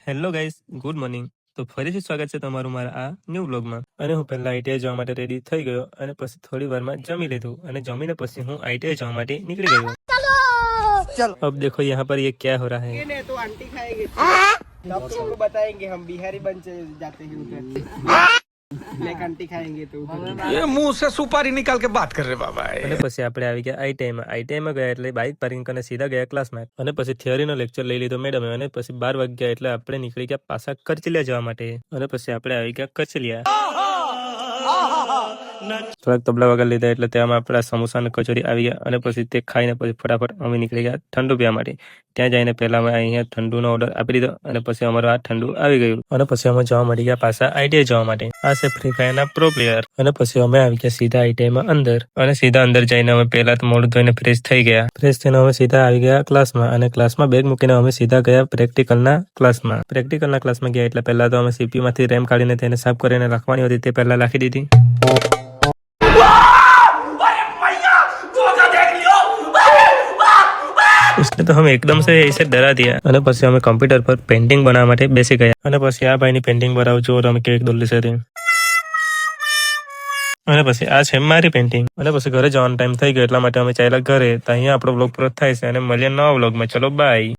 Hello guys, good morning. તો ફરીથી સ્વાગત છે તમારું મારા આ ન્યૂ વ્લોગમાં. અને હું પહેલા આઈટીઆઈ જવા માટે રેડી થઈ ગયો અને પછી થોડી વારમાં જમી લીધું અને જમીને પછી હું આઈટીઆઈ જવા માટે નીકળી ગયો. चलो अब देखो यहाँ पर ये क्या हो रहा है. नहीं तो आंटी खाएंगे तब तुमको बताएंगे हम बिहारी बन जाते हैं उधर लेक आंटी खाएंगे तो ये मुंह से सुपारी निकाल के बात कर रहे बाबा. અને પછી આપણે આવી ગયા આઈટીઆઈમાં ગયા એટલે બાઇક પાર્કિંગ કરીને સીધા ગયા ક્લાસમાં અને પછી થિયરીનો લેક્ચર લઈ લીધો મેડમે અને પછી 12 વાગ્યા એટલે આપણે નીકળી ગયા પાછા કરચલિયા જવા માટે અને પછી આપણે આવી ગયા કરચલિયા. થોડાક તબલા વગર લીધા એટલે તેમાં આપણા સમોસા અને કચોરી આવી ગયા અને પછી તે ખાઈને પછી ફટાફટ અમે નીકળી ગયા ઠંડુ પીવા માટે. ત્યાં જઈને પહેલા અમે અહીંયા ઠંડુનો ઓર્ડર આપી દીધો અને પછી અમારું આ ઠંડુ આવી ગયું અને પછી અમે જવા મળી ગયા પાછા આઈટીઆઈ જવા માટે. આ છે ફ્રી ફાયરના પ્રો પ્લેયર અને પછી અમે આવી ગયા સીધા આઈટીઆઈમાં અંદર અને સીધા અંદર જઈને અમે પહેલા તો મોઢું ધોઈને ફ્રેશ થઈ ગયા. ફ્રેશ થઈને અમે સીધા આવી ગયા ક્લાસમાં અને ક્લાસમાં બેગ મૂકીને અમે સીધા ગયા પ્રેક્ટિકલના ક્લાસમાં. પ્રેક્ટિકલના ક્લાસમાં ગયા એટલે પહેલા તો અમે સીપીમાંથી રેમ કાઢીને તેને સાફ કરીને રાખવાની હતી તે પહેલા રાખી દીધી. उसने तो हमें एकदम से ऐसे डरा दिया અને પછી અમે કમ્પ્યુટર પર પેઇન્ટિંગ બનાવવા માટે બેસી ગયા અને પછી આ ભાઈની પેઇન્ટિંગ બનાવું જો અમે કેક દોરી છે અને પછી આ છે મારી પેઇન્ટિંગ અને પછી ઘરે જવાનો ટાઈમ થઈ ગયો એટલા માટે અમે ચાલ્યા ઘરે. તો અહીંયા આપણો વ્લોગ પૂરો થાય છે અને મળીએ નવા વ્લોગમાં. ચલો બાય.